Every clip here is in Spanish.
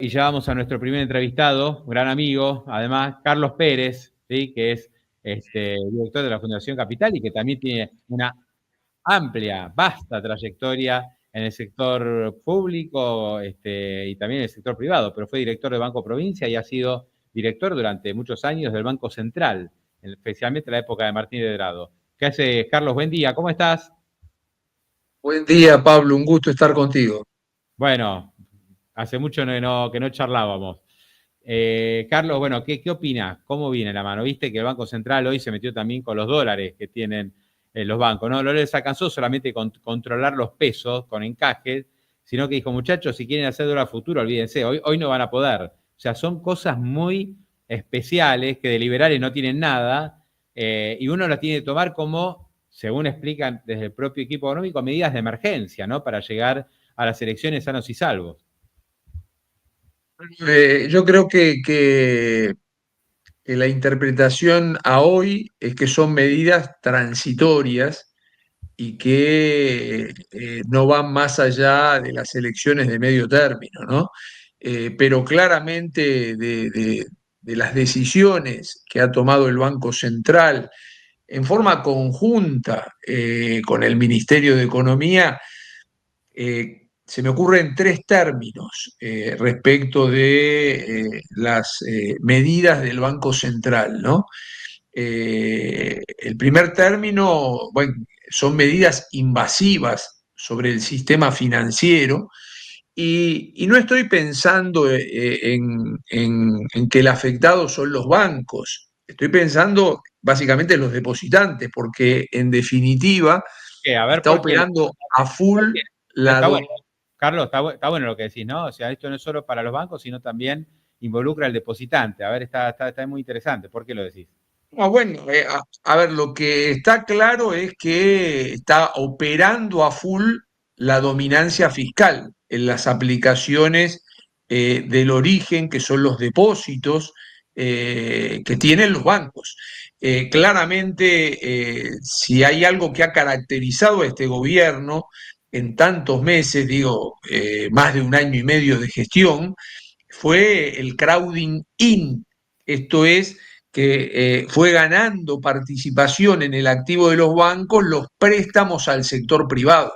Y ya vamos a nuestro primer entrevistado, gran amigo, además, Carlos Pérez, ¿sí? Que es director de la Fundación Capital y que también tiene una amplia, vasta trayectoria en el sector público y también en el sector privado, pero fue director de Banco Provincia y ha sido director durante muchos años del Banco Central, especialmente en la época de Martín de Drado. ¿Qué haces, Carlos? Buen día, ¿cómo estás? Buen día, Pablo, un gusto estar contigo. Bueno, hace mucho que no charlábamos. Carlos, bueno, ¿qué opinas? ¿Cómo viene la mano? Viste que el Banco Central hoy se metió también con los dólares que tienen los bancos, ¿no? No les alcanzó solamente controlar los pesos con encajes, sino que dijo, muchachos, si quieren hacer dólar futuro, olvídense, hoy no van a poder. O sea, son cosas muy especiales que de liberales no tienen nada, y uno las tiene que tomar como, según explican desde el propio equipo económico, medidas de emergencia, ¿no? Para llegar a las elecciones sanos y salvos. Yo creo que la interpretación a hoy es que son medidas transitorias y que no van más allá de las elecciones de medio término, ¿no? Pero claramente de las decisiones que ha tomado el Banco Central en forma conjunta con el Ministerio de Economía, se me ocurren tres términos respecto de las medidas del Banco Central, ¿no? El primer término, bueno, son medidas invasivas sobre el sistema financiero y no estoy pensando en que el afectado son los bancos, estoy pensando básicamente en los depositantes, porque en definitiva A ver, está ¿por qué? operando a full No, la, está bueno, Carlos, está bueno lo que decís, ¿no? O sea, esto no es solo para los bancos, sino también involucra al depositante. A ver, está muy interesante. ¿Por qué lo decís? bueno, a ver, lo que está claro es que está operando a full la dominancia fiscal en las aplicaciones del origen, que son los depósitos que tienen los bancos. Claramente, si hay algo que ha caracterizado a este gobierno en tantos meses, digo, más de un año y medio de gestión, fue el crowding in, esto es que fue ganando participación en el activo de los bancos los préstamos al sector privado.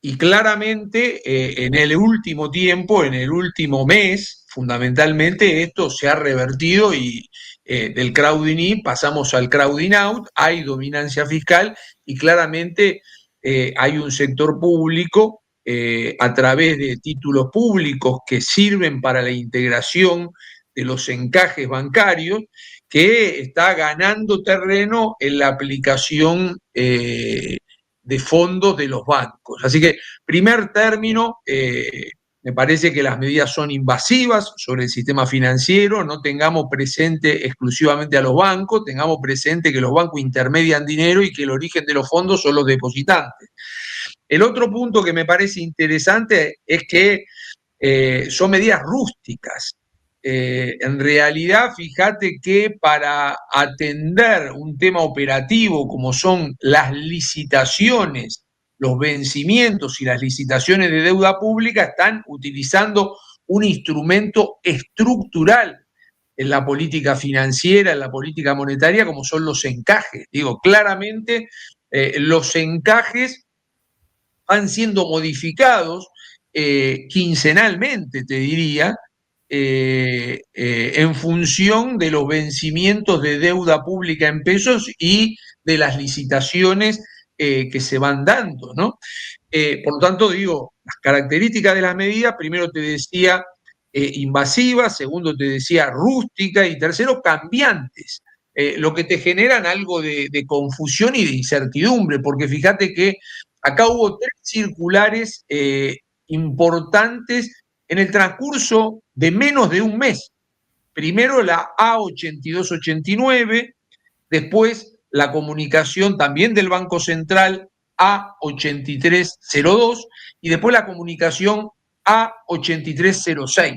Y claramente en el último tiempo, en el último mes, fundamentalmente esto se ha revertido y del crowding in pasamos al crowding out, hay dominancia fiscal y claramente hay un sector público a través de títulos públicos que sirven para la integración de los encajes bancarios, que está ganando terreno en la aplicación de fondos de los bancos. Así que, primer término, me parece que las medidas son invasivas sobre el sistema financiero, no tengamos presente exclusivamente a los bancos, tengamos presente que los bancos intermedian dinero y que el origen de los fondos son los depositantes. El otro punto que me parece interesante es que son medidas rústicas. En realidad, fíjate que para atender un tema operativo como son las licitaciones, los vencimientos y las licitaciones de deuda pública, están utilizando un instrumento estructural en la política financiera, en la política monetaria, como son los encajes. Digo, claramente los encajes van siendo modificados quincenalmente, te diría, en función de los vencimientos de deuda pública en pesos y de las licitaciones que se van dando, ¿no? Por lo tanto, digo, las características de las medidas, primero te decía invasiva, segundo te decía rústica y tercero cambiantes. Lo que te generan algo de confusión y de incertidumbre, porque fíjate que acá hubo tres circulares importantes en el transcurso de menos de un mes. Primero la A8289, después la comunicación también del Banco Central A8302 y después la comunicación A8306.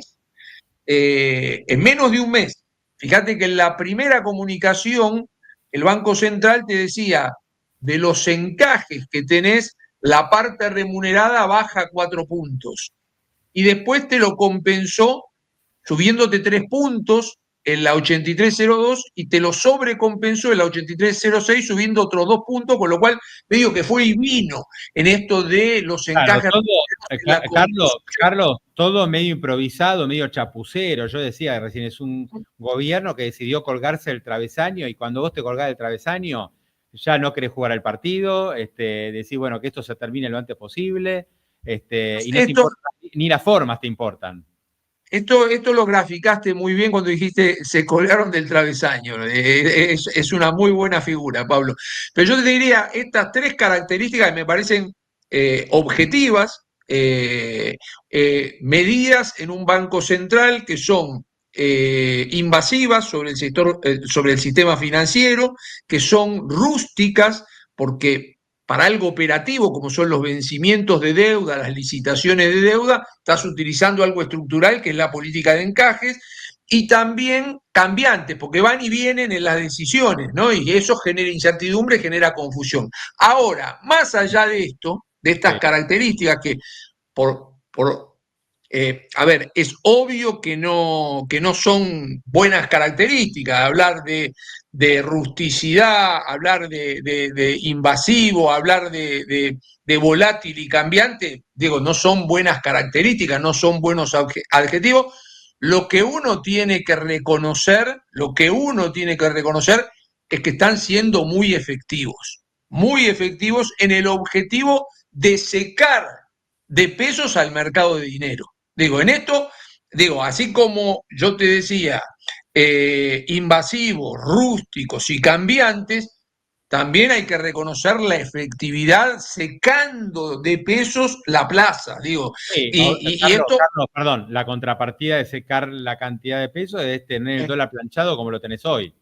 En menos de un mes. Fíjate que en la primera comunicación el Banco Central te decía, de los encajes que tenés, la parte remunerada baja 4 puntos. Y después te lo compensó subiéndote 3 puntos en la 83.02 y te lo sobrecompensó en la 83.06 subiendo otros 2 puntos, con lo cual medio que fue y vino en esto de los Claro, encajes. Carlos, todo medio improvisado, medio chapucero. Yo decía recién, es un gobierno que decidió colgarse el travesaño, y cuando vos te colgás el travesaño, ya no querés jugar al partido, decís, bueno, que esto se termine lo antes posible, y no te importa, ni las formas te importan. Esto lo graficaste muy bien cuando dijiste se colgaron del travesaño. Es una muy buena figura, Pablo. Pero yo te diría, estas 3 características me parecen objetivas, medidas en un banco central que son invasivas sobre el sector, sobre el sistema financiero, que son rústicas, porque para algo operativo, como son los vencimientos de deuda, las licitaciones de deuda, estás utilizando algo estructural, que es la política de encajes, y también cambiantes, porque van y vienen en las decisiones, ¿no? Y eso genera incertidumbre, genera confusión. Ahora, más allá de esto, de estas características que a ver, es obvio que no son buenas características, hablar de rusticidad, hablar de invasivo, hablar de volátil y cambiante, digo, no son buenas características, no son buenos adjetivos. Lo que uno tiene que reconocer, es que están siendo muy efectivos en el objetivo de secar de pesos al mercado de dinero. Digo, en esto, digo, así como yo te decía, invasivos, rústicos y cambiantes, también hay que reconocer la efectividad secando de pesos la plaza, digo. Sí, Y esto... Carlos, perdón, la contrapartida de secar la cantidad de pesos es tener el dólar planchado como lo tenés hoy.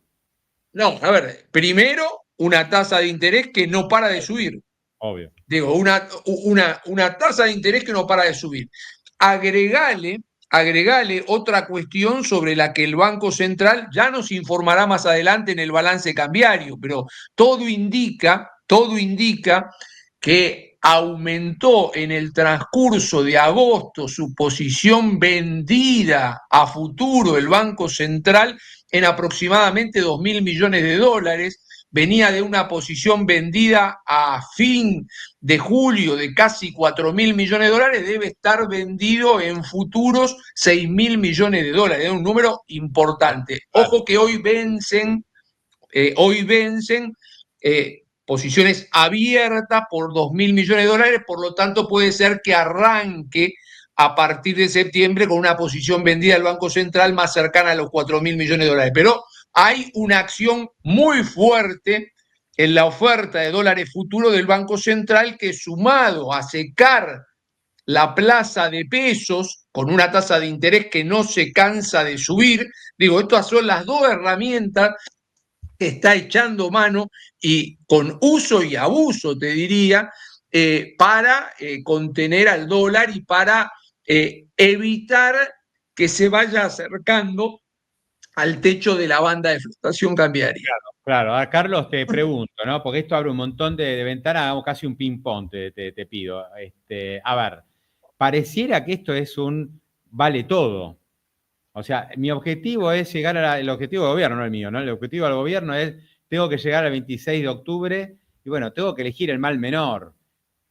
No, a ver, primero, una tasa de interés que no para de subir. Obvio. Digo, una tasa de interés que no para de subir. Agregale otra cuestión sobre la que el Banco Central ya nos informará más adelante en el balance cambiario, pero todo indica que aumentó en el transcurso de agosto su posición vendida a futuro el Banco Central en aproximadamente 2.000 millones de dólares. Venía de una posición vendida a fin de julio de casi 4.000 millones de dólares, debe estar vendido en futuros 6.000 millones de dólares. Es un número importante. Ojo que hoy vencen posiciones abiertas por 2.000 millones de dólares, por lo tanto puede ser que arranque a partir de septiembre con una posición vendida del Banco Central más cercana a los 4.000 millones de dólares. Pero hay una acción muy fuerte en la oferta de dólares futuros del Banco Central que, sumado a secar la plaza de pesos con una tasa de interés que no se cansa de subir, digo, estas son las 2 herramientas que está echando mano y con uso y abuso, te diría, para contener al dólar y para evitar que se vaya acercando al techo de la banda de flotación cambiaria. Claro. A Carlos, te pregunto, ¿no? Porque esto abre un montón de ventanas, hagamos casi un ping-pong, te pido. A ver, pareciera que esto es un vale todo. O sea, mi objetivo es llegar el objetivo del gobierno, no el mío, ¿no? El objetivo del gobierno es, tengo que llegar al 26 de octubre y bueno, tengo que elegir el mal menor.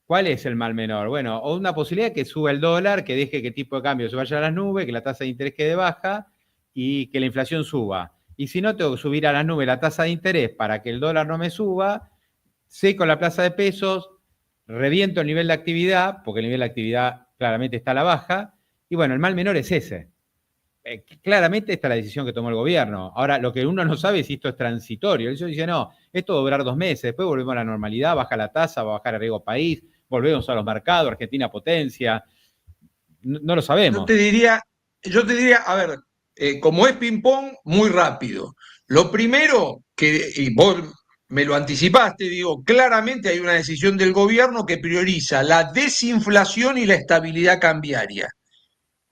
¿Cuál es el mal menor? Bueno, o una posibilidad que suba el dólar, que deje que el tipo de cambio se vaya a las nubes, que la tasa de interés quede baja y que la inflación suba. Y si no, tengo que subir a las nubes la tasa de interés para que el dólar no me suba, seco la plaza de pesos, reviento el nivel de actividad, porque el nivel de actividad claramente está a la baja, y bueno, el mal menor es ese. Claramente esta es la decisión que tomó el gobierno. Ahora, lo que uno no sabe es si esto es transitorio. Ellos dicen, no, esto va a durar 2 meses, después volvemos a la normalidad, baja la tasa, va a bajar el riesgo país, volvemos a los mercados, Argentina potencia. No lo sabemos. Yo te diría, a ver, como es ping-pong, muy rápido. Lo primero, y vos me lo anticipaste, digo, claramente hay una decisión del gobierno que prioriza la desinflación y la estabilidad cambiaria.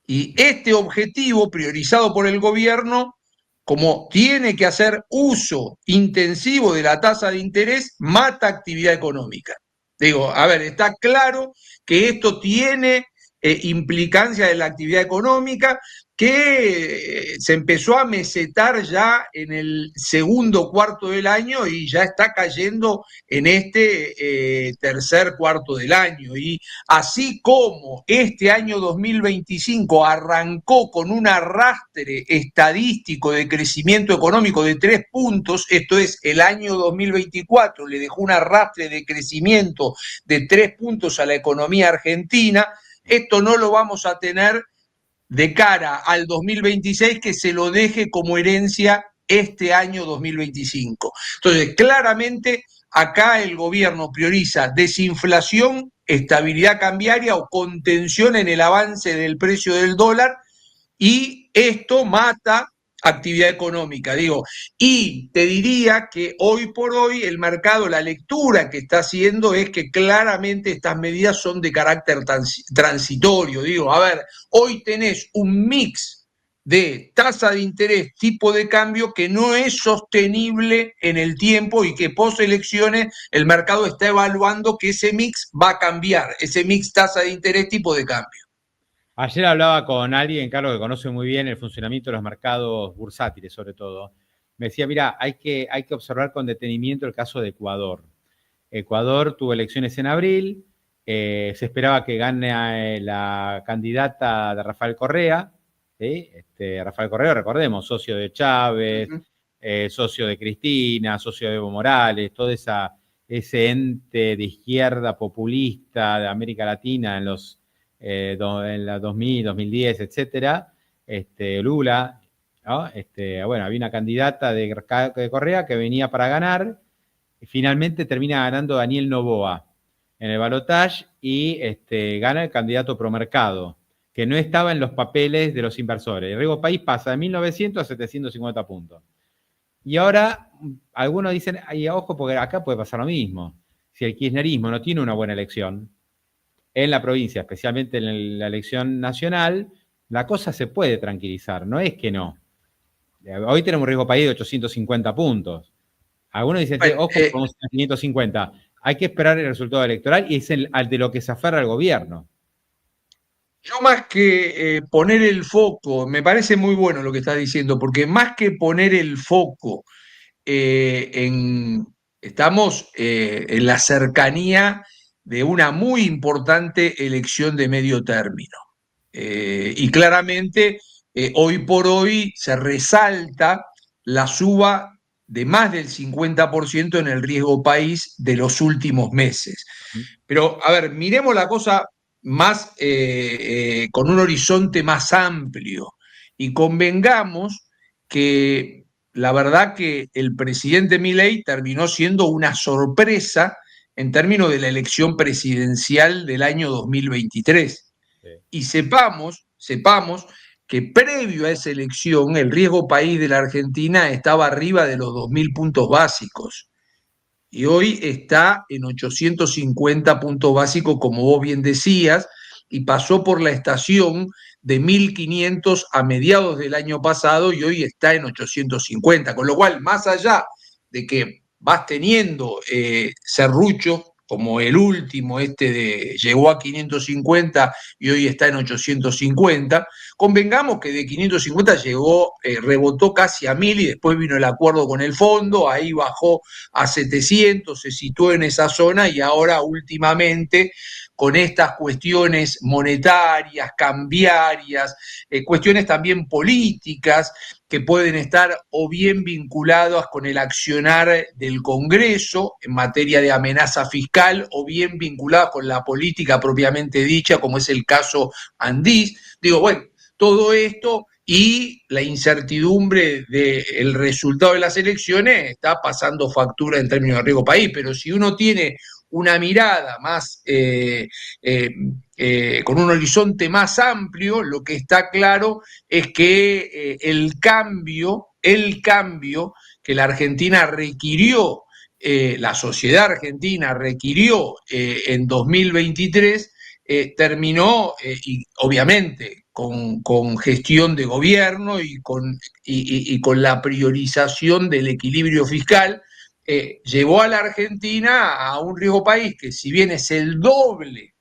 Y este objetivo priorizado por el gobierno, como tiene que hacer uso intensivo de la tasa de interés, mata actividad económica. Digo, a ver, está claro que esto tiene implicancia de la actividad económica, que se empezó a mesetar ya en el segundo cuarto del año y ya está cayendo en este tercer cuarto del año. Y así como este año 2025 arrancó con un arrastre estadístico de crecimiento económico de 3 puntos, esto es, el año 2024 le dejó un arrastre de crecimiento de 3 puntos a la economía argentina, esto no lo vamos a tener de cara al 2026, que se lo deje como herencia este año 2025. Entonces, claramente, acá el gobierno prioriza desinflación, estabilidad cambiaria o contención en el avance del precio del dólar, y esto mata actividad económica, digo. Y te diría que hoy por hoy el mercado, la lectura que está haciendo es que claramente estas medidas son de carácter transitorio. Digo, a ver, hoy tenés un mix de tasa de interés, tipo de cambio, que no es sostenible en el tiempo y que post elecciones el mercado está evaluando que ese mix va a cambiar, ese mix tasa de interés, tipo de cambio. Ayer hablaba con alguien, Carlos, que conoce muy bien el funcionamiento de los mercados bursátiles, sobre todo. Me decía, mira, hay que observar con detenimiento el caso de Ecuador. Ecuador tuvo elecciones en abril, se esperaba que gane la candidata de Rafael Correa, ¿sí? Rafael Correa, recordemos, socio de Chávez, socio de Cristina, socio de Evo Morales, todo ese ente de izquierda populista de América Latina en la 2000, 2010, etcétera, Lula, ¿no? Bueno, había una candidata de Correa que venía para ganar, y finalmente termina ganando Daniel Noboa en el balotaje y gana el candidato Promercado, que no estaba en los papeles de los inversores. El Riego País pasa de 1.900 a 750 puntos. Y ahora algunos dicen, ay, ojo, porque acá puede pasar lo mismo. Si el kirchnerismo no tiene una buena elección en la provincia, especialmente en la elección nacional, la cosa se puede tranquilizar, no es que no. Hoy tenemos un riesgo país de 850 puntos. Algunos dicen, bueno, ojo, vamos a 550. Hay que esperar el resultado electoral y es al de lo que se aferra el gobierno. Yo más que poner el foco, me parece muy bueno lo que estás diciendo, porque más que poner el foco estamos en la cercanía de una muy importante elección de medio término. Y claramente, hoy por hoy se resalta la suba de más del 50% en el riesgo país de los últimos meses. Pero, a ver, miremos la cosa más con un horizonte más amplio y convengamos que la verdad que el presidente Milei terminó siendo una sorpresa en términos de la elección presidencial del año 2023. Sí. Y sepamos que previo a esa elección el riesgo país de la Argentina estaba arriba de los 2.000 puntos básicos. Y hoy está en 850 puntos básicos, como vos bien decías, y pasó por la estación de 1.500 a mediados del año pasado y hoy está en 850. Con lo cual, más allá de que vas teniendo serruchos, como el último, llegó a 550 y hoy está en 850, convengamos que de 550 llegó, rebotó casi a 1.000 y después vino el acuerdo con el fondo, ahí bajó a 700, se situó en esa zona y ahora últimamente con estas cuestiones monetarias, cambiarias, cuestiones también políticas que pueden estar o bien vinculadas con el accionar del Congreso en materia de amenaza fiscal o bien vinculadas con la política propiamente dicha, como es el caso Andís. Digo, bueno, todo esto y la incertidumbre del resultado de las elecciones está pasando factura en términos de riesgo país, pero si uno tiene una mirada más con un horizonte más amplio, lo que está claro es que el cambio que la Argentina requirió, la sociedad argentina requirió en 2023, terminó, y obviamente con gestión de gobierno y con la priorización del equilibrio fiscal, llevó a la Argentina a un riesgo país que, si bien es el doble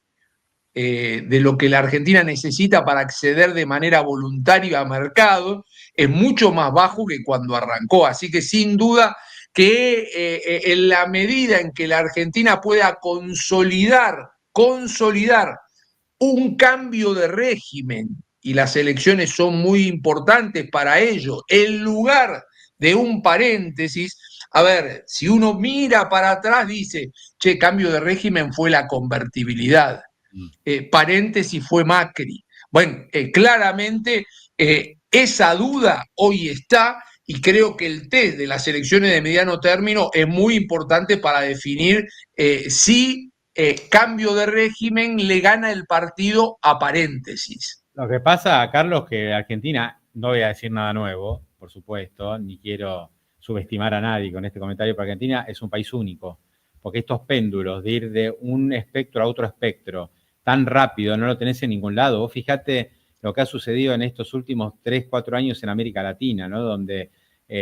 de lo que la Argentina necesita para acceder de manera voluntaria a mercado, es mucho más bajo que cuando arrancó. Así que sin duda que en la medida en que la Argentina pueda consolidar un cambio de régimen, y las elecciones son muy importantes para ello, en lugar de un paréntesis, a ver, si uno mira para atrás, dice, che, cambio de régimen fue la convertibilidad, paréntesis fue Macri. Bueno, claramente esa duda hoy está, y creo que el test de las elecciones de mediano término es muy importante para definir si cambio de régimen le gana el partido a paréntesis. Lo que pasa, Carlos, que Argentina, no voy a decir nada nuevo, por supuesto, ni quiero subestimar a nadie con este comentario, pero Argentina es un país único, porque estos péndulos de ir de un espectro a otro espectro tan rápido no lo tenés en ningún lado. Vos fíjate lo que ha sucedido en estos últimos 3, 4 años en América Latina, ¿no? Donde,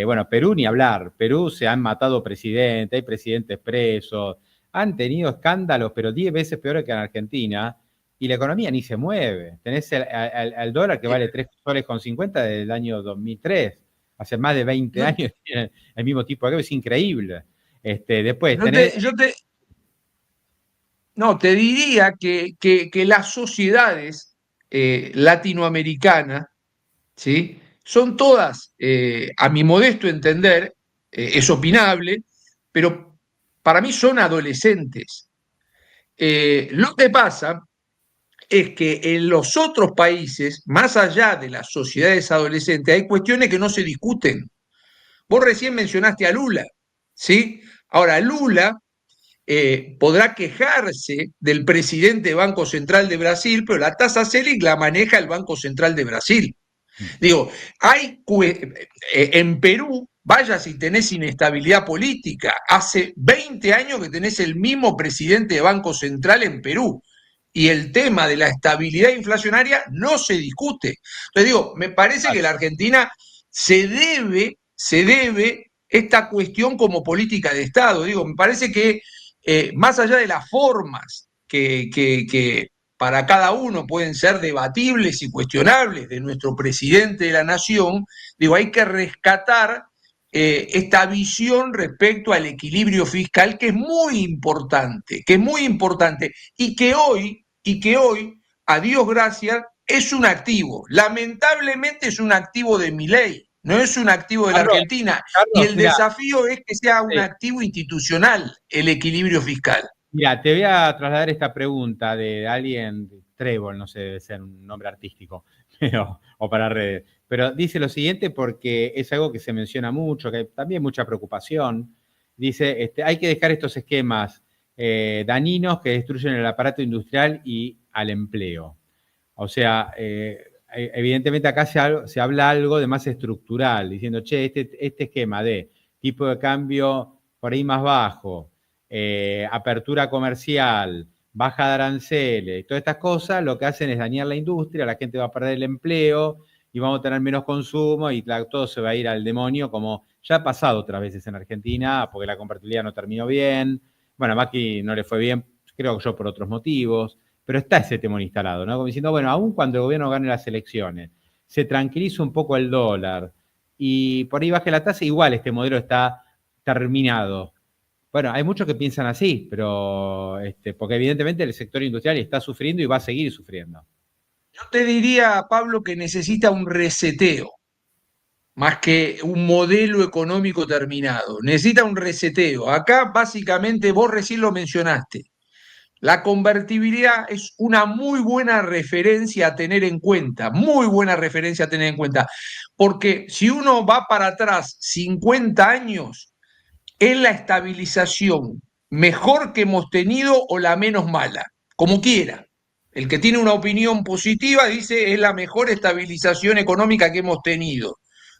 bueno, Perú ni hablar, Perú se han matado presidentes, hay presidentes presos, han tenido escándalos, pero 10 veces peores que en Argentina, y la economía ni se mueve. Tenés el dólar que vale 3 soles con 50 desde el año 2003. Hace más de 20 años tiene el mismo tipo de cambio, es increíble. Después tenés... te diría que las sociedades latinoamericanas, ¿sí? Son todas, a mi modesto entender, es opinable, pero para mí son adolescentes. Lo que pasa es que en los otros países, más allá de las sociedades adolescentes, hay cuestiones que no se discuten. Vos recién mencionaste a Lula, ¿sí? Ahora, Lula podrá quejarse del presidente del Banco Central de Brasil, pero la tasa Selic la maneja el Banco Central de Brasil. Digo, en Perú, vaya si tenés inestabilidad política, hace 20 años que tenés el mismo presidente de Banco Central en Perú, y el tema de la estabilidad inflacionaria no se discute. Entonces digo, me parece que la Argentina se debe esta cuestión como política de Estado. Digo, me parece que más allá de las formas que para cada uno pueden ser debatibles y cuestionables de nuestro presidente de la nación, digo, hay que rescatar esta visión respecto al equilibrio fiscal que es muy importante, y que hoy, a Dios gracias, es un activo. Lamentablemente es un activo de Milei, no es un activo de la Argentina. Y el desafío es que sea un activo institucional el equilibrio fiscal. Mira, te voy a trasladar esta pregunta de alguien, Trébol, no sé, debe ser un nombre artístico, pero, o para redes. Pero dice lo siguiente porque es algo que se menciona mucho, que hay también mucha preocupación. Dice, hay que dejar estos esquemas dañinos que destruyen el aparato industrial y al empleo. O sea, evidentemente acá se habla algo de más estructural, diciendo, che, este esquema de tipo de cambio por ahí más bajo, apertura comercial, baja de aranceles, todas estas cosas lo que hacen es dañar la industria, la gente va a perder el empleo y vamos a tener menos consumo y todo se va a ir al demonio, como ya ha pasado otras veces en Argentina, porque la convertibilidad no terminó bien. Bueno, a Macri no le fue bien, creo que yo por otros motivos, pero está ese temor instalado, ¿no? Como diciendo, bueno, aún cuando el gobierno gane las elecciones, se tranquiliza un poco el dólar y por ahí baje la tasa, igual este modelo está terminado. Bueno, hay muchos que piensan así, pero porque evidentemente el sector industrial está sufriendo y va a seguir sufriendo. Yo te diría, Pablo, que necesita un reseteo, más que un modelo económico terminado. Necesita un reseteo. Acá, básicamente, vos recién lo mencionaste. La convertibilidad es una muy buena referencia a tener en cuenta, porque si uno va para atrás 50 años, es la estabilización mejor que hemos tenido o la menos mala, como quiera. El que tiene una opinión positiva dice es la mejor estabilización económica que hemos tenido.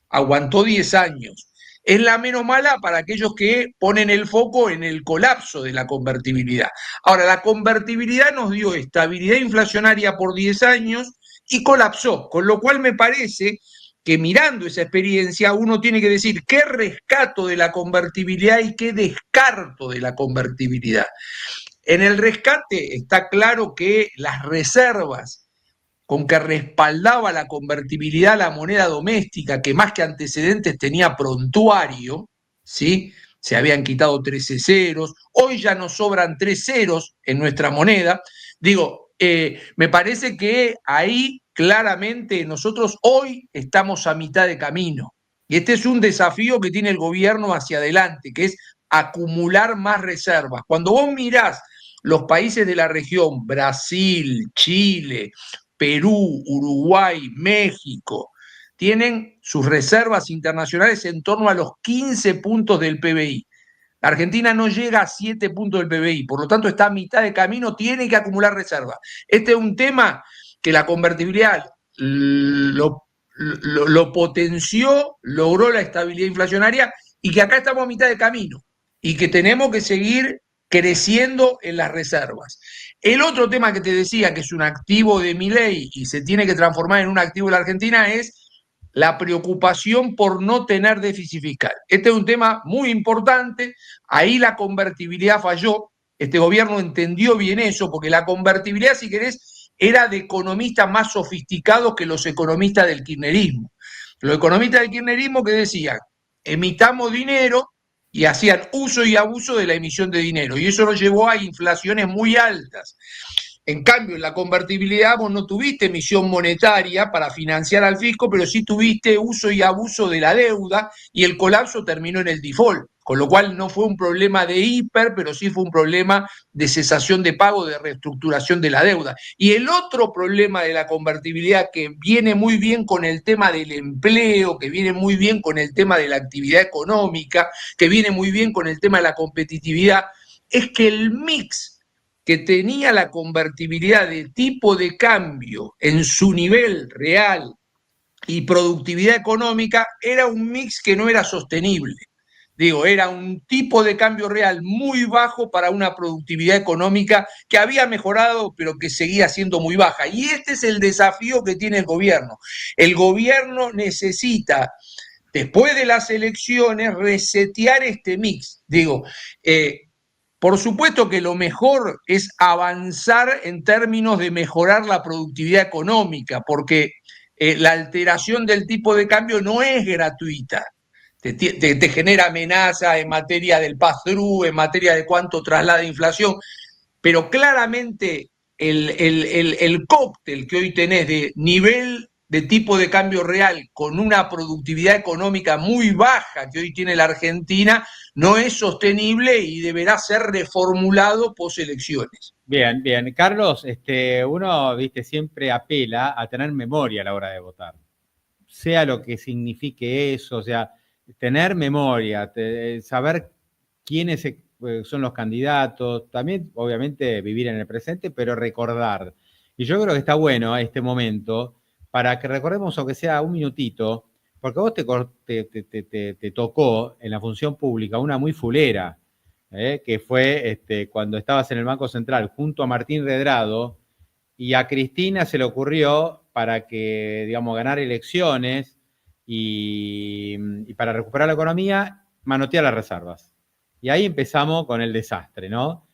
Aguantó 10 años. Es la menos mala para aquellos que ponen el foco en el colapso de la convertibilidad. Ahora, la convertibilidad nos dio estabilidad inflacionaria por 10 años y colapsó, con lo cual me parece que mirando esa experiencia uno tiene que decir qué rescato de la convertibilidad y qué descarto de la convertibilidad. En el rescate está claro que las reservas con que respaldaba la convertibilidad a la moneda doméstica, que más que antecedentes tenía prontuario, ¿sí? Se habían quitado 13 ceros, hoy ya nos sobran 3 ceros en nuestra moneda. Digo, me parece que ahí claramente nosotros hoy estamos a mitad de camino. Y este es un desafío que tiene el gobierno hacia adelante, que es acumular más reservas. Cuando vos mirás los países de la región, Brasil, Chile, Perú, Uruguay, México, tienen sus reservas internacionales en torno a los 15 puntos del PBI. La Argentina no llega a 7 puntos del PBI, por lo tanto está a mitad de camino, tiene que acumular reservas. Este es un tema que la convertibilidad lo potenció, logró la estabilidad inflacionaria y que acá estamos a mitad de camino y que tenemos que seguir creciendo en las reservas. El otro tema que te decía, que es un activo de Milei y se tiene que transformar en un activo de la Argentina, es la preocupación por no tener déficit fiscal. Este es un tema muy importante, ahí la convertibilidad falló, este gobierno entendió bien eso, porque la convertibilidad, si querés, era de economistas más sofisticados que los economistas del kirchnerismo. Los economistas del kirchnerismo que decían, emitamos dinero y hacían uso y abuso de la emisión de dinero, y eso nos llevó a inflaciones muy altas. En cambio, en la convertibilidad vos no tuviste emisión monetaria para financiar al fisco, pero sí tuviste uso y abuso de la deuda y el colapso terminó en el default, con lo cual no fue un problema de hiper, pero sí fue un problema de cesación de pago, de reestructuración de la deuda. Y el otro problema de la convertibilidad, que viene muy bien con el tema del empleo, que viene muy bien con el tema de la actividad económica, que viene muy bien con el tema de la competitividad, es que el mix que tenía la convertibilidad de tipo de cambio en su nivel real y productividad económica era un mix que no era sostenible. Digo, era un tipo de cambio real muy bajo para una productividad económica que había mejorado, pero que seguía siendo muy baja. Y este es el desafío que tiene el gobierno. El gobierno necesita, después de las elecciones, resetear este mix. Digo, por supuesto que lo mejor es avanzar en términos de mejorar la productividad económica, porque la alteración del tipo de cambio no es gratuita. Te genera amenaza en materia del pass-through, en materia de cuánto traslada inflación, pero claramente el cóctel que hoy tenés de nivel de tipo de cambio real con una productividad económica muy baja que hoy tiene la Argentina no es sostenible y deberá ser reformulado post elecciones. Bien, bien. Carlos, uno, viste, siempre apela a tener memoria a la hora de votar. Sea lo que signifique eso, o sea, tener memoria, saber quiénes son los candidatos, también obviamente vivir en el presente, pero recordar. Y yo creo que está bueno este momento para que recordemos, aunque sea un minutito, porque a vos te tocó en la función pública una muy fulera, que fue cuando estabas en el Banco Central junto a Martín Redrado, y a Cristina se le ocurrió para que, digamos, ganar elecciones y para recuperar la economía, manotear las reservas. Y ahí empezamos con el desastre, ¿no?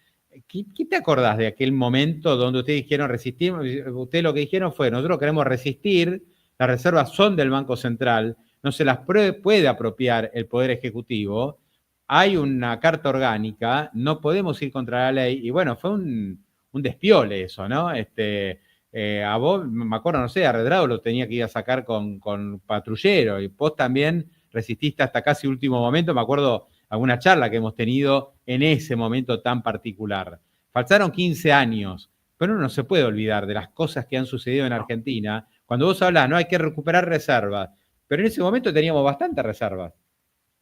¿Qué te acordás de aquel momento donde ustedes dijeron resistir? Ustedes lo que dijeron fue, nosotros queremos resistir, las reservas son del Banco Central, no se las puede apropiar el Poder Ejecutivo, hay una carta orgánica, no podemos ir contra la ley, y bueno, fue un despiole eso, ¿no? A vos, me acuerdo, no sé, a Redrado lo tenía que ir a sacar con patrullero, y vos también resististe hasta casi último momento, me acuerdo alguna charla que hemos tenido en ese momento tan particular. Faltaron 15 años, pero uno no se puede olvidar de las cosas que han sucedido en Argentina. Cuando vos hablás, no hay que recuperar reservas, pero en ese momento teníamos bastantes reservas.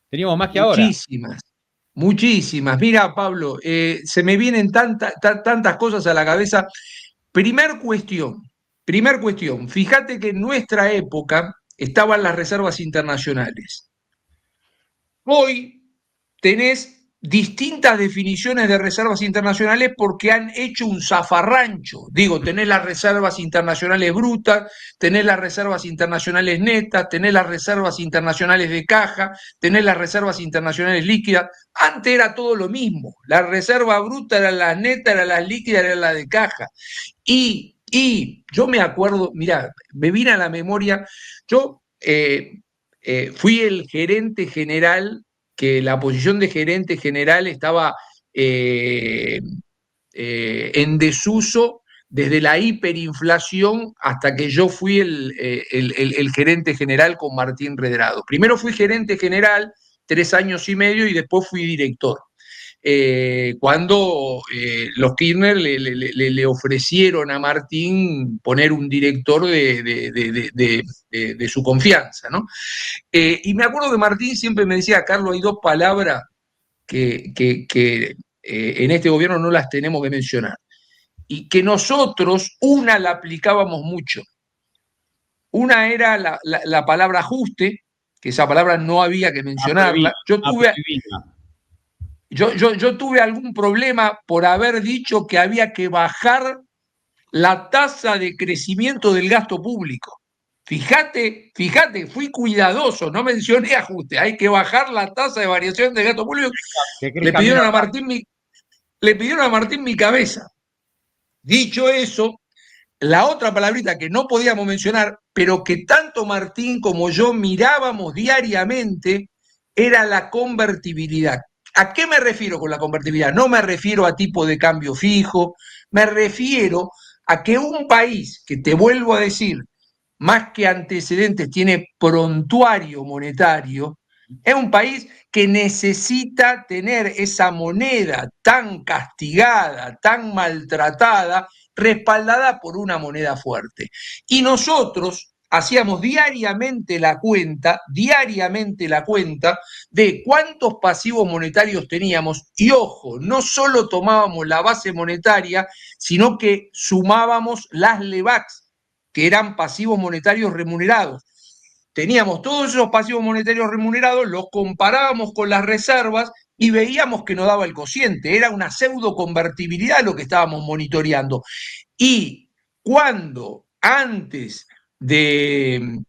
Teníamos más que ahora. Muchísimas, muchísimas. Mira, Pablo, se me vienen tantas cosas a la cabeza. Primer cuestión, fíjate que en nuestra época estaban las reservas internacionales. Hoy tenés distintas definiciones de reservas internacionales porque han hecho un zafarrancho. Digo, tenés las reservas internacionales brutas, tenés las reservas internacionales netas, tenés las reservas internacionales de caja, tenés las reservas internacionales líquidas. Antes era todo lo mismo. La reserva bruta era la neta, era la líquida, era la de caja. Y yo me acuerdo, mira, me vino a la memoria, yo fui el gerente general, que la posición de gerente general estaba eh, en desuso desde la hiperinflación hasta que yo fui el gerente general con Martín Redrado. Primero fui gerente general 3 años y medio y después fui director. Cuando los Kirchner le ofrecieron a Martín poner un director de su confianza, ¿no? Y me acuerdo que Martín siempre me decía, Carlos, hay dos palabras que en este gobierno no las tenemos que mencionar. Y que nosotros, una la aplicábamos mucho. Una era la palabra ajuste, que esa palabra no había que mencionarla. Yo tuve algún problema por haber dicho que había que bajar la tasa de crecimiento del gasto público. Fíjate, fui cuidadoso, no mencioné ajuste, hay que bajar la tasa de variación del gasto público. Le pidieron a Martín mi cabeza. Dicho eso, la otra palabrita que no podíamos mencionar, pero que tanto Martín como yo mirábamos diariamente, era la convertibilidad. ¿A qué me refiero con la convertibilidad? No me refiero a tipo de cambio fijo, me refiero a que un país, que te vuelvo a decir, más que antecedentes, tiene prontuario monetario, es un país que necesita tener esa moneda tan castigada, tan maltratada, respaldada por una moneda fuerte. Y nosotros hacíamos diariamente la cuenta de cuántos pasivos monetarios teníamos y ojo, no solo tomábamos la base monetaria, sino que sumábamos las LEVACs, que eran pasivos monetarios remunerados. Teníamos todos esos pasivos monetarios remunerados, los comparábamos con las reservas y veíamos que no daba el cociente, era una pseudo convertibilidad lo que estábamos monitoreando. Y cuando antes de,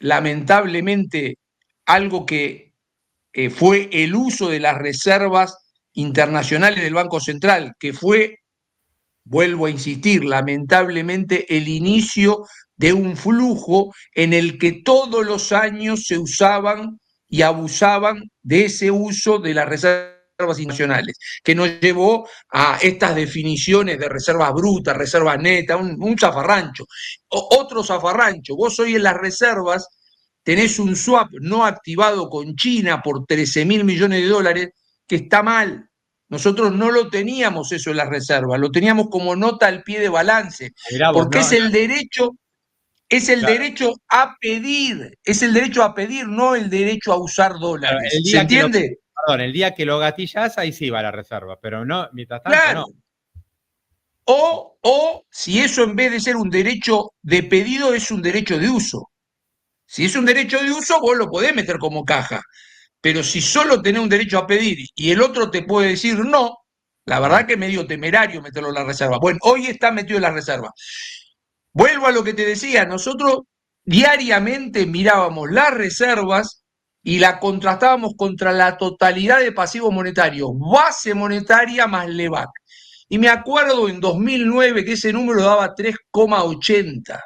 lamentablemente, algo que fue el uso de las reservas internacionales del Banco Central, que fue, vuelvo a insistir, lamentablemente el inicio de un flujo en el que todos los años se usaban y abusaban de ese uso de las reservas internacionales, que nos llevó a estas definiciones de reservas brutas, reservas netas, un zafarrancho. Otro zafarrancho, vos hoy en las reservas tenés un swap no activado con China por 13.000 millones de dólares, que está mal. Nosotros no lo teníamos eso en las reservas, lo teníamos como nota al pie de balance, porque es el derecho a pedir, no el derecho a usar dólares. ¿Se entiende? El día que lo gatillás, ahí sí va la reserva, pero no, mientras tanto claro. No. O si eso en vez de ser un derecho de pedido es un derecho de uso. Si es un derecho de uso, vos lo podés meter como caja. Pero si solo tenés un derecho a pedir y el otro te puede decir no, la verdad que es medio temerario meterlo en la reserva. Bueno, hoy está metido en la reserva. Vuelvo a lo que te decía, nosotros diariamente mirábamos las reservas y la contrastábamos contra la totalidad de pasivos monetarios, base monetaria más LEVAC. Y me acuerdo en 2009 que ese número daba 3,80.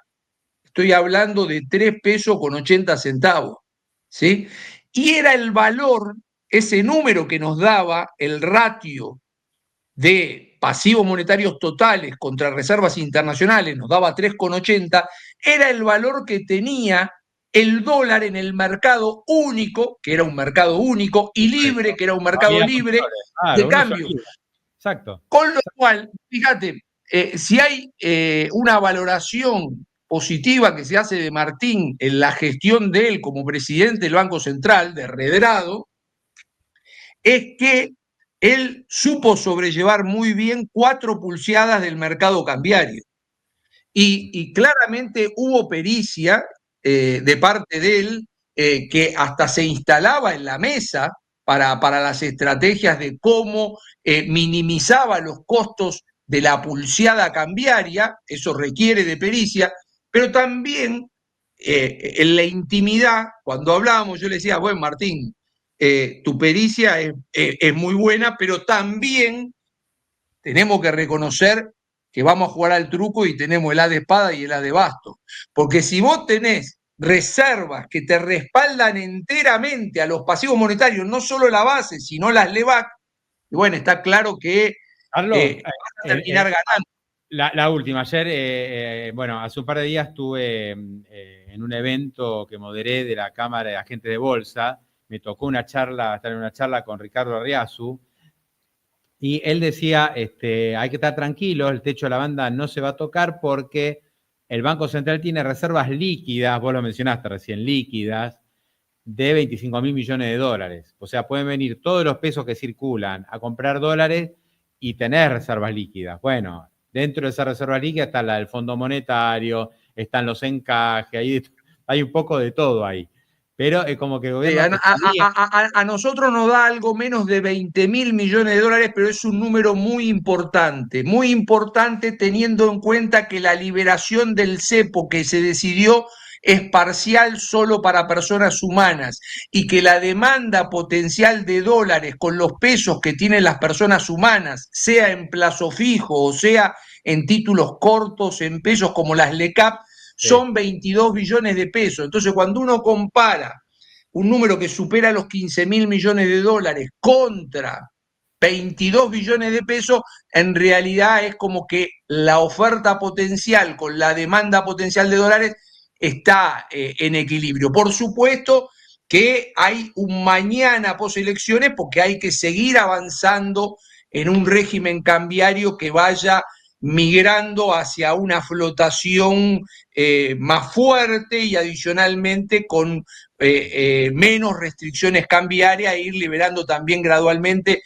Estoy hablando de 3 pesos con 80 centavos, ¿sí? Y era el valor, ese número que nos daba el ratio de pasivos monetarios totales contra reservas internacionales, nos daba 3,80, era el valor que tenía el dólar en el mercado único, que era un mercado único, y libre, que era un mercado libre de cambio. Exacto. Con lo cual, fíjate, si hay una valoración positiva que se hace de Martín en la gestión de él como presidente del Banco Central, de Redrado, es que él supo sobrellevar muy bien 4 pulseadas del mercado cambiario. Y claramente hubo pericia de parte de él que hasta se instalaba en la mesa para las estrategias de cómo minimizaba los costos de la pulseada cambiaria, eso requiere de pericia, pero también en la intimidad, cuando hablábamos, yo le decía, bueno, Martín, tu pericia es muy buena, pero también tenemos que reconocer que vamos a jugar al truco y tenemos el as de espada y el as de basto. Porque si vos tenés reservas que te respaldan enteramente a los pasivos monetarios, no solo la base, sino las LEVAC, y bueno, está claro que Carlos, vas a terminar ganando. La última, ayer, bueno, hace un par de días estuve en un evento que moderé de la Cámara de Agentes de Bolsa, me tocó estar en una charla con Ricardo Arriazu, y él decía, hay que estar tranquilos, el techo de la banda no se va a tocar porque el Banco Central tiene reservas líquidas, vos lo mencionaste recién, líquidas, de 25.000 millones de dólares. O sea, pueden venir todos los pesos que circulan a comprar dólares y tener reservas líquidas. Bueno, dentro de esa reserva líquida está la del Fondo Monetario, están los encajes, hay un poco de todo ahí. Pero es como que el gobierno... A nosotros nos da algo menos de 20.000 millones de dólares, pero es un número muy importante teniendo en cuenta que la liberación del cepo que se decidió es parcial solo para personas humanas y que la demanda potencial de dólares con los pesos que tienen las personas humanas, sea en plazo fijo o sea en títulos cortos, en pesos como las LECAP, son 22 billones de pesos. Entonces, cuando uno compara un número que supera los 15.000 millones de dólares contra 22 billones de pesos, en realidad es como que la oferta potencial con la demanda potencial de dólares está en equilibrio. Por supuesto que hay un mañana poselecciones porque hay que seguir avanzando en un régimen cambiario que vaya migrando hacia una flotación más fuerte y adicionalmente con menos restricciones cambiarias e ir liberando también gradualmente.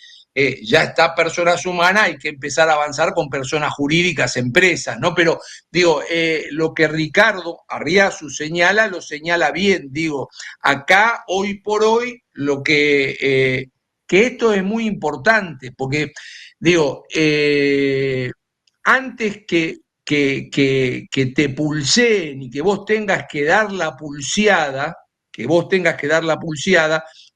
Ya está personas humanas, hay que empezar a avanzar con personas jurídicas, empresas, ¿no? Pero digo, lo que Ricardo Arriazu señala, lo señala bien, digo, acá hoy por hoy lo que esto es muy importante, porque digo, antes que te pulseen y que vos tengas que dar la pulseada,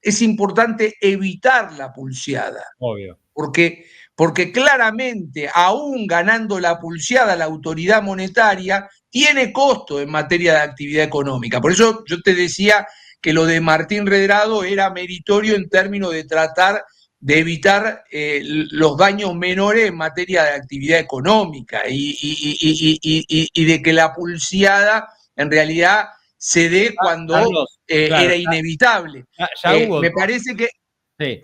es importante evitar la pulseada. Obvio. Porque claramente, aún ganando la pulseada, la autoridad monetaria tiene costo en materia de actividad económica. Por eso yo te decía que lo de Martín Redrado era meritorio en términos de tratar de evitar los daños menores en materia de actividad económica y de que la pulseada en realidad se dé cuando Carlos, claro, era inevitable. Ya hubo... Me parece que el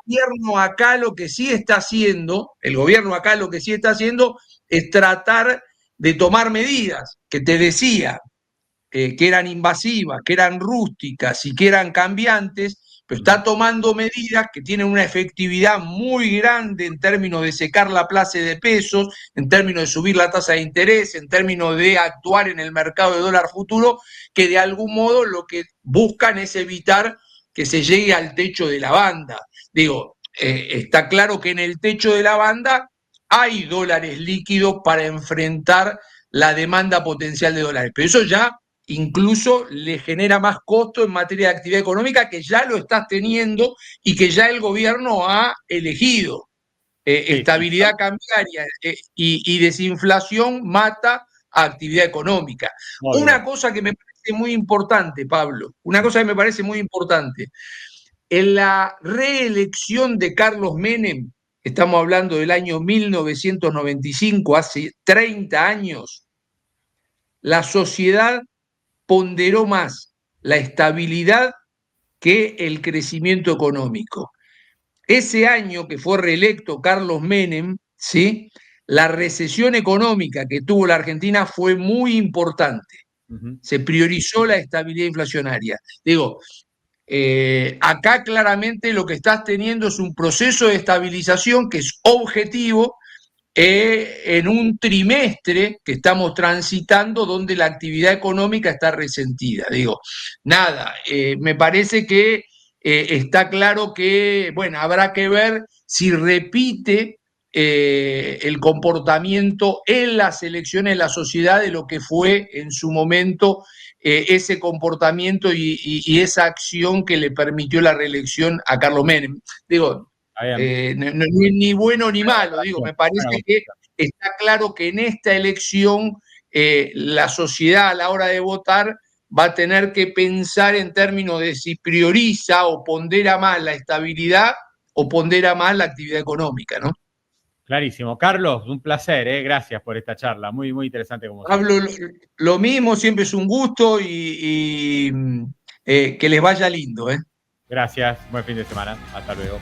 gobierno acá lo que sí está haciendo, es tratar de tomar medidas que te decía, que eran invasivas, que eran rústicas y que eran cambiantes, pero está tomando medidas que tienen una efectividad muy grande en términos de secar la plaza de pesos, en términos de subir la tasa de interés, en términos de actuar en el mercado de dólar futuro, que de algún modo lo que buscan es evitar que se llegue al techo de la banda. Digo, está claro que en el techo de la banda hay dólares líquidos para enfrentar la demanda potencial de dólares, pero eso ya incluso le genera más costo en materia de actividad económica, que ya lo estás teniendo y que ya el gobierno ha elegido. Estabilidad cambiaria y desinflación mata a actividad económica. Una cosa que me parece muy importante, Pablo, en la reelección de Carlos Menem, estamos hablando del año 1995, hace 30 años, la sociedad ponderó más la estabilidad que el crecimiento económico. Ese año que fue reelecto Carlos Menem, ¿sí?, la recesión económica que tuvo la Argentina fue muy importante. Se priorizó la estabilidad inflacionaria. Digo, acá claramente lo que estás teniendo es un proceso de estabilización que es objetivo, en un trimestre que estamos transitando donde la actividad económica está resentida. Digo, nada, me parece que está claro que, bueno, habrá que ver si repite el comportamiento en las elecciones de la sociedad de lo que fue en su momento ese comportamiento y esa acción que le permitió la reelección a Carlos Menem. Digo, ni bueno ni malo, digo, me parece que está claro que en esta elección la sociedad a la hora de votar va a tener que pensar en términos de si prioriza o pondera más la estabilidad o pondera más la actividad económica, ¿no? Clarísimo. Carlos, un placer, ¿eh? Gracias por esta charla. Muy, muy interesante como siempre. Pablo, lo mismo, siempre es un gusto y que les vaya lindo, ¿eh? Gracias. Buen fin de semana. Hasta luego.